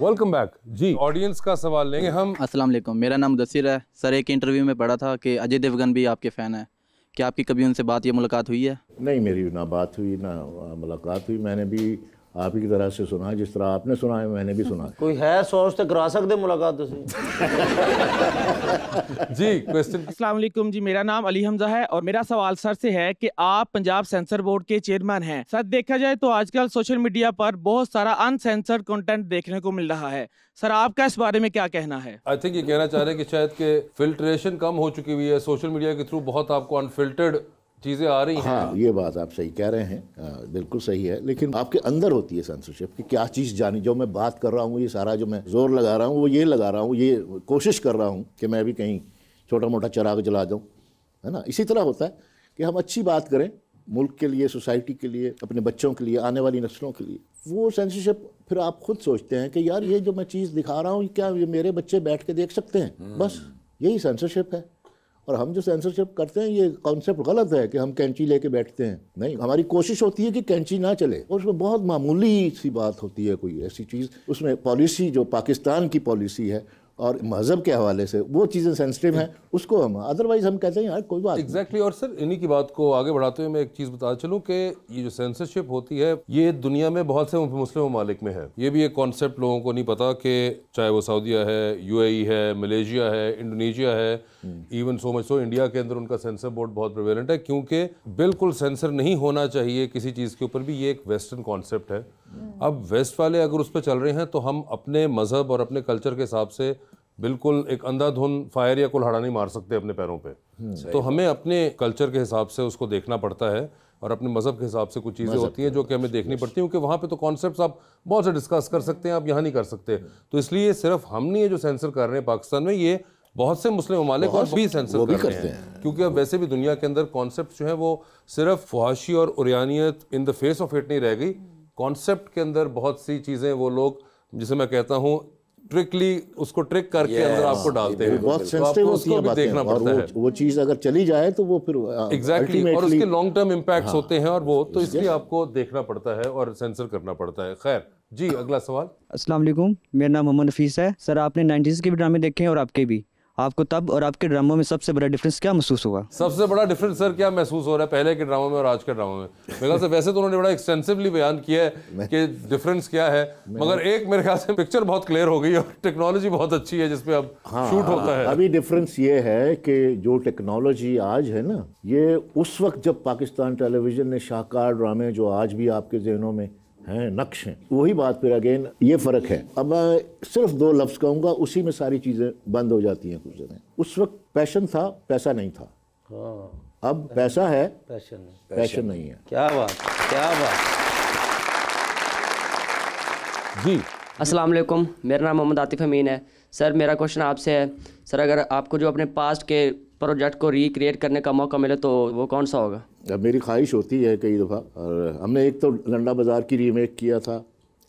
Welcome back जी। Audience का सवाल लेंगे हम। अस्सलाम वालेकुम, मेरा नाम मुदस्सिर है। सर, एक इंटरव्यू में पढ़ा था कि अजय देवगन भी आपके फ़ैन है। क्या आपकी कभी उनसे बात या मुलाकात हुई है? नहीं, मेरी ना बात हुई ना मुलाकात हुई। मैंने भी आप ही की तरह से सुना, जिस तरह आपने सुना है मैंने भी सुना। कोई है सोच तो करा सकते मुलाकात तुसी? जी क्वेश्चन। अस्सलाम वालेकुम जी, मेरा नाम अली हमजा है और मेरा सवाल सर से है कि आप पंजाब सेंसर बोर्ड के चेयरमैन हैं। सर, देखा जाए तो आजकल सोशल मीडिया पर बहुत सारा अनसेंसर्ड कंटेंट देखने को मिल रहा है। सर, आपका इस बारे में क्या कहना है? आई थिंक ये कहना चाह रहे हैं कि शायद के फिल्ट्रेशन कम हो चुकी हुई है, सोशल मीडिया के थ्रू बहुत आपको अनफिल्टर्ड चीज़ें आ रही हैं। हाँ, ये बात आप सही कह रहे हैं, बिल्कुल सही है। लेकिन आपके अंदर होती है सेंसरशिप कि क्या चीज़ जानी। जो मैं बात कर रहा हूँ, ये सारा जो मैं जोर लगा रहा हूँ वो ये लगा रहा हूँ, ये कोशिश कर रहा हूँ कि मैं भी कहीं छोटा मोटा चिराग जला दूँ, है ना। इसी तरह होता है कि हम अच्छी बात करें मुल्क के लिए, सोसाइटी के लिए, अपने बच्चों के लिए, आने वाली नस्लों के लिए। वो सेंसरशिप फिर आप खुद सोचते हैं कि यार ये जो मैं चीज़ दिखा रहा हूँ क्या ये मेरे बच्चे बैठ के देख सकते हैं? बस यही सेंसरशिप है। और हम जो सेंसरशिप करते हैं ये कॉन्सेप्ट गलत है कि हम कैंची लेके बैठते हैं। नहीं, हमारी कोशिश होती है कि कैंची ना चले। और उसमें बहुत मामूली सी बात होती है, कोई ऐसी चीज़ उसमें पॉलिसी जो पाकिस्तान की पॉलिसी है और मज़हब के हवाले से वो चीज़ें सेंसिटिव हैं, उसको हम अदरवाइज हम कहते हैं यार कोई बात एग्जैक्टली। और सर, इन्हीं की बात को आगे बढ़ाते हुए मैं एक चीज़ बता चलूँ कि ये जो सेंसरशिप होती है ये दुनिया में बहुत से मुस्लिम ममालिक में है। ये भी एक कॉन्सेप्ट लोगों को नहीं पता कि चाहे वो सऊदीया है, यूएई है, मलेशिया है, इंडोनेशिया है, even so much so India के अंदर उनका सेंसर बोर्ड बहुत प्रिवेलेंट है, क्योंकि बिल्कुल सेंसर नहीं होना चाहिए किसी चीज़ के ऊपर भी। ये एक वेस्टर्न कॉन्सेप्ट है। अब वेस्ट वाले अगर उस पर चल रहे हैं तो हम अपने मज़हब और अपने कल्चर के हिसाब से बिल्कुल एक अंधाधुन फायर या कुल्हाड़ा नहीं मार सकते अपने पैरों पे। तो हमें अपने कल्चर के हिसाब से उसको देखना पड़ता है और अपने मज़हब के हिसाब से कुछ चीज़ें होती हैं जो कि हमें देखनी पड़ती हैं, क्योंकि वहाँ पे तो कॉन्सेप्ट्स आप बहुत से डिस्कस कर सकते हैं, आप यहाँ नहीं कर सकते। तो इसलिए सिर्फ हम नहीं, ये जो सेंसर कर रहे हैं पाकिस्तान में, ये बहुत से मुस्लिम ममालिक और भी सेंसर कर रहे हैं। क्योंकि अब वैसे भी दुनिया के अंदर कॉन्सेप्ट जो है वो सिर्फ फहाशी और उरियानियत in the face of it नहीं रह गई। कॉन्सेप्ट के अंदर बहुत सी चीज़ें वो लोग, जिसे मैं कहता हूँ ट्रिकली, उसको ट्रिक करके अंदर आपको डालते हैं। बहुत सेंसिटिव होती है बातें, देखना पड़ता है। वो चीज़ अगर चली जाए तो वो फिर एग्जैक्टली और उसके लॉन्ग टर्म इम्पैक्ट्स होते हैं और वो तो इसलिए आपको देखना पड़ता है और सेंसर करना पड़ता है। खैर जी, अगला सवाल। अस्सलाम वालेकुम, मेरा नाम मोहम्मद हफीज़ है। सर, आपने 90s के भी ड्रामे देखे हैं और आपके भी, आपको तब और आपके ड्रामों में सबसे बड़ा डिफरेंस क्या महसूस हुआ? सबसे बड़ा डिफरेंस सर क्या महसूस हो रहा है पहले के ड्रामों में और आज के ड्रामों में? मेरे ख्याल से वैसे तो उन्होंने बड़ा एक्सटेंसिवली बयान किया है कि डिफरेंस क्या है, मगर एक मेरे ख्याल से पिक्चर बहुत क्लियर हो गई और टेक्नोलॉजी बहुत अच्छी है जिसपे अब शूट होता है। अभी डिफरेंस ये है कि जो टेक्नोलॉजी आज है ना, ये उस वक्त जब पाकिस्तान टेलीविजन ने शाहकार ड्रामे जो आज भी आपके जहनों में हैं, नक्श हैं, वही बात फिर अगेन ये फ़र्क है। अब मैं सिर्फ 2 लफ्ज़ कहूँगा, उसी में सारी चीज़ें बंद हो जाती हैं कुछ जगह। उस वक्त पैशन था, पैसा नहीं था। अब पैसा है, पैशन नहीं है। क्या बात, क्या बात। जी अस्सलाम वालेकुम, मेरा नाम मोहम्मद आतिफ अमीन है। सर, मेरा क्वेश्चन आपसे है, सर अगर आपको जो अपने पास्ट के प्रोजेक्ट को रिक्रिएट करने का मौका मिले तो वो कौन सा होगा? अब मेरी ख्वाहिश होती है कई दफ़ा, और हमने एक तो लंडा बाज़ार की रीमेक किया था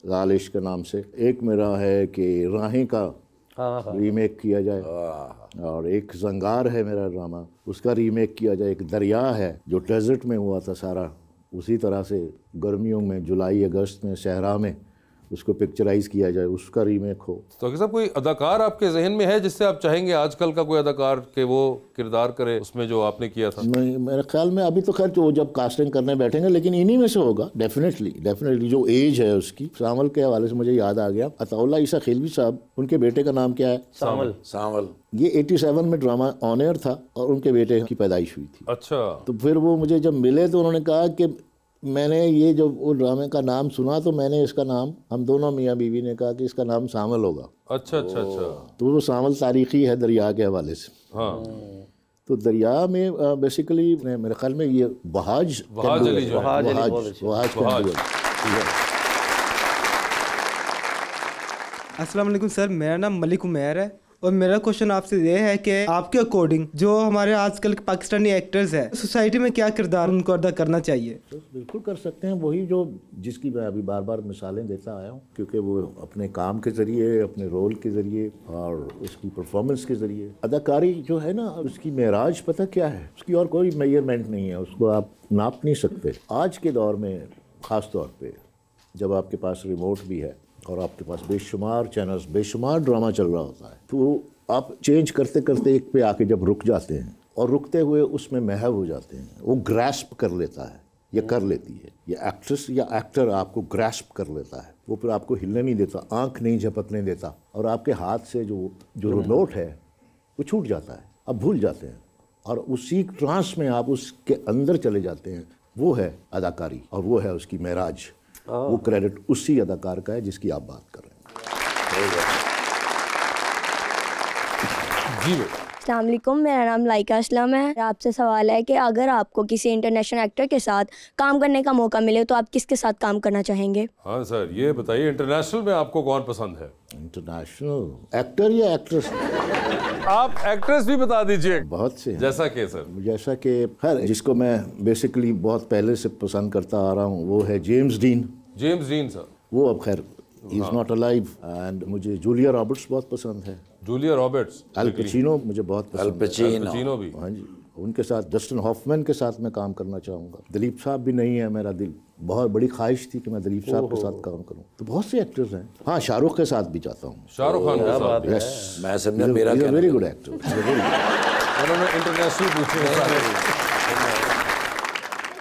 लाल इश्क के नाम से, एक मेरा है कि राहें का रीमेक किया जाए, और एक जंगार है मेरा ड्रामा, उसका रीमेक किया जाए। एक दरिया है जो डेजर्ट में हुआ था सारा, उसी तरह से गर्मियों में, जुलाई अगस्त में सहरा में उसको पिक्चराइज किया जाए, उसका रीमेक हो। तो अगर साहब कोई अदाकार आपके जहन में है जिससे आप चाहेंगे आजकल का कोई अदाकार के वो किरदार करे उसमें जो आपने किया था? मेरे ख्याल में अभी तो खैर जो जब कास्टिंग करने बैठेंगे, लेकिन इन्हीं में से होगा डेफिनेटली जो एज है उसकी। सामल के हवाले से मुझे याद आ गया, अताउल्ला ईसा खिलवी साहब, उनके बेटे का नाम क्या है? सामल। ये 87 में ड्रामा ऑन एयर था और उनके बेटे की पैदाइश हुई थी। अच्छा। तो फिर वो मुझे जब मिले तो उन्होंने कहा कि मैंने ये जब वो ड्रामे का नाम सुना तो मैंने इसका नाम, हम दोनों मियाँ बीवी ने कहा कि इसका नाम सामल होगा। अच्छा अच्छा अच्छा। तो वो सामल तारीखी है दरिया के हवाले से। हाँ। तो दरिया में बेसिकली मेरे ख्याल में ये वहाज अली। अस्सलाम वालेकुम सर, मेरा नाम मलिक उमैर है और मेरा क्वेश्चन आपसे ये है कि आपके अकॉर्डिंग जो हमारे आजकल के पाकिस्तानी एक्टर्स हैं, सोसाइटी में क्या किरदार उनको अदा करना चाहिए? तो बिल्कुल कर सकते हैं वही जो जिसकी मैं अभी बार बार मिसालें देता आया हूँ, क्योंकि वो अपने काम के ज़रिए, अपने रोल के ज़रिए और उसकी परफॉर्मेंस के ज़रिए, अदाकारी जो है ना उसकी मेराज पता क्या है, उसकी और कोई मेजरमेंट नहीं है, उसको आप नाप नहीं सकते। आज के दौर में ख़ास तौर पर जब आपके पास रिमोट भी है और आपके पास बेशुमार चैनल्स, बेशुमार ड्रामा चल रहा होता है, तो आप चेंज करते करते एक पे आके जब रुक जाते हैं और रुकते हुए उसमें महव हो जाते हैं, वो ग्रैस्प कर लेता है या कर लेती है, या एक्ट्रेस या एक्टर आपको ग्रैस्प कर लेता है, वो फिर आपको हिलने नहीं देता, आंख नहीं झपकने देता, और आपके हाथ से जो रिमोट है वो छूट जाता है, आप भूल जाते हैं, और उसी ट्रांस में आप उसके अंदर चले जाते हैं। वो है अदाकारी और वो है उसकी मेराज। वो क्रेडिट उसी अदाकार का है जिसकी आप बात कर रहे हैं। जी अस्सलाम वालेकुम, मेरा नाम लाइका असलम है। आपसे सवाल है कि अगर आपको किसी इंटरनेशनल एक्टर के साथ काम करने का मौका मिले तो आप किसके साथ काम करना चाहेंगे? हाँ सर, ये बताइए इंटरनेशनल में आपको कौन पसंद है? इंटरनेशनल एक्टर या एक्ट्रेस? आप एक्ट्रेस भी बता दीजिए। बहुत से, जैसा कि सर, जैसा कि हर जिसको मैं बेसिकली बहुत पहले से पसंद करता आ रहा हूँ वो है James dean. James dean sir, वो अब खैर इज नॉट अलाइव। एंड मुझे जूलिया रॉबर्ट्स बहुत पसंद है। जूलिया रॉबर्ट्स, अल पचिनो मुझे बहुत पसंद है। अल पचिनो भी, हाँ जी, उनके साथ जस्टिन हॉफमैन के साथ मैं काम करना चाहूँगा। दिलीप साहब भी नहीं है, मेरा दिल बहुत बड़ी ख्वाहिश थी कि मैं दिलीप साहब के साथ काम करूँ। तो बहुत से एक्टर्स हैं। हाँ, शाहरुख के साथ भी चाहता हूँ। शाहरुख खान के साथ। यस, मैं समझा मेरा वेरी गुड एक्टर। उन्होंने इंटरनेशनल पूछे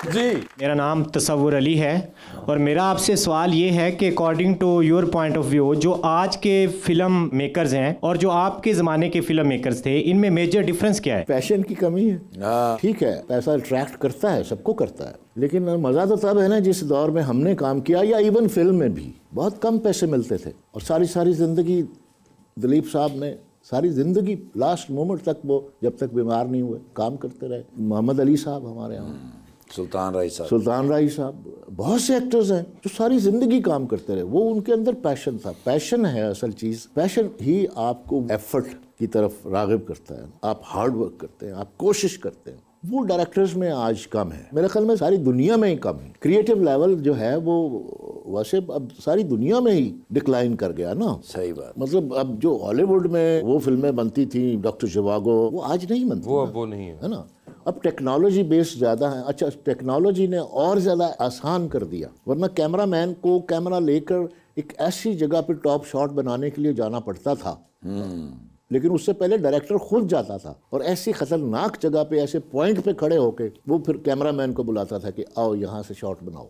जी। मेरा नाम तसव्वुर अली है और मेरा आपसे सवाल ये है कि according to your point of view, जो आज के फिल्म मेकर्स हैं और जो आपके ज़माने के फिल्म मेकर्स थे, इनमें मेजर डिफरेंस क्या है? पैशन की कमी है। ठीक है, पैसा अट्रैक्ट करता है, सबको करता है, लेकिन मज़ा तो तब है ना जिस दौर में हमने काम किया, या इवन फिल्म में भी बहुत कम पैसे मिलते थे और सारी ज़िंदगी दिलीप साहब ने सारी ज़िंदगी लास्ट मोमेंट तक, वो जब तक बीमार नहीं हुए, काम करते रहे। मोहम्मद अली साहब हमारे यहाँ, सुल्तान राय साहब, बहुत से एक्टर्स हैं जो सारी जिंदगी काम करते रहे। वो उनके अंदर पैशन था। पैशन है असल चीज़। पैशन ही आपको एफर्ट की तरफ राग़िब करता है। आप हार्ड वर्क करते हैं, आप कोशिश करते हैं। वो डायरेक्टर्स में आज कम है, मेरे ख्याल में सारी दुनिया में ही कम है। क्रिएटिव लेवल जो है वो वैसे अब सारी दुनिया में ही डिक्लाइन कर गया ना। सही बात। मतलब अब जो हॉलीवुड में वो फिल्में बनती थी, डॉक्टर जिवागो, वो आज नहीं बनती। वो नहीं है ना। अब टेक्नोलॉजी बेस्ड ज़्यादा है। अच्छा, टेक्नोलॉजी ने और ज़्यादा आसान कर दिया, वरना कैमरामैन को कैमरा लेकर एक ऐसी जगह पे टॉप शॉट बनाने के लिए जाना पड़ता था, लेकिन उससे पहले डायरेक्टर खुद जाता था और ऐसी खतरनाक जगह पे, ऐसे पॉइंट पे खड़े होके वो फिर कैमरामैन को बुलाता था कि आओ यहाँ से शॉट बनाओ।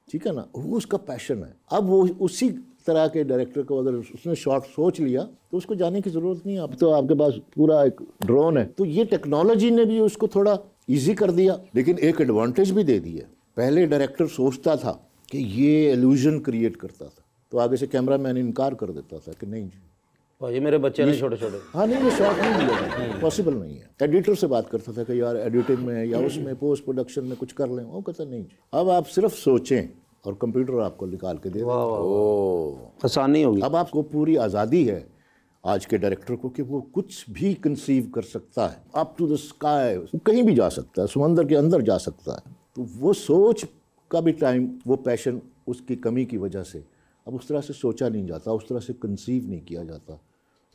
ठीक है ना, वो उसका पैशन है। अब वो उसी तरह के डायरेक्टर को अगर उसने शॉट सोच लिया तो उसको जाने की ज़रूरत नहीं है। अब तो आपके पास पूरा एक ड्रोन है। तो ये टेक्नोलॉजी ने भी उसको थोड़ा इजी कर दिया, लेकिन एक एडवांटेज भी दे दी है। पहले डायरेक्टर सोचता था कि ये इल्यूजन क्रिएट करता था, तो आगे से कैमरामैन इनकार कर देता था कि नहीं जी, ये मेरे बच्चे नहीं छोटे छोटे, हाँ नहीं, ये शॉट नहीं दिया, पॉसिबल नहीं है। एडिटर से बात करता था कि यार एडिटिंग में या उसमें पोस्ट प्रोडक्शन में कुछ कर लें, वो कहता नहीं जी। अब आप सिर्फ सोचें और कंप्यूटर आपको निकाल के दे देगा। आसानी होगी। अब आपको पूरी आज़ादी है आज के डायरेक्टर को कि वो कुछ भी कंसीव कर सकता है, अप टू द स्काई, कहीं भी जा सकता है, समंदर के अंदर जा सकता है। तो वो सोच का भी टाइम, वो पैशन उसकी कमी की वजह से अब उस तरह से सोचा नहीं जाता, उस तरह से कंसीव नहीं किया जाता।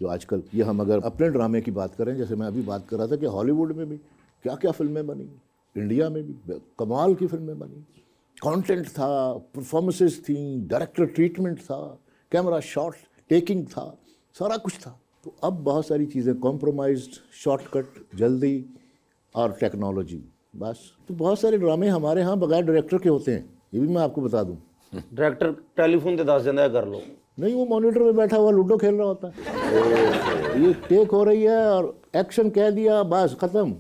जो आजकल ये हम अगर अपने ड्रामे की बात करें, जैसे मैं अभी बात कर रहा था कि हॉलीवुड में भी क्या क्या फिल्में बनी, इंडिया में भी कमाल की फिल्में बनी, कंटेंट था, परफॉर्मेंसेस थी, डायरेक्टर ट्रीटमेंट था, कैमरा शॉट टेकिंग था, सारा कुछ था। तो अब बहुत सारी चीज़ें कॉम्प्रोमाइज्ड, शॉर्टकट, जल्दी और टेक्नोलॉजी, बस। तो बहुत सारे ड्रामे हमारे यहाँ बगैर डायरेक्टर के होते हैं, ये भी मैं आपको बता दूँ। डायरेक्टर टेलीफोन से 10 दिन कर लो, नहीं, वो मॉनिटर में बैठा हुआ लूडो खेल रहा होता है। ये टेक हो रही है और एक्शन कह दिया, बस ख़त्म।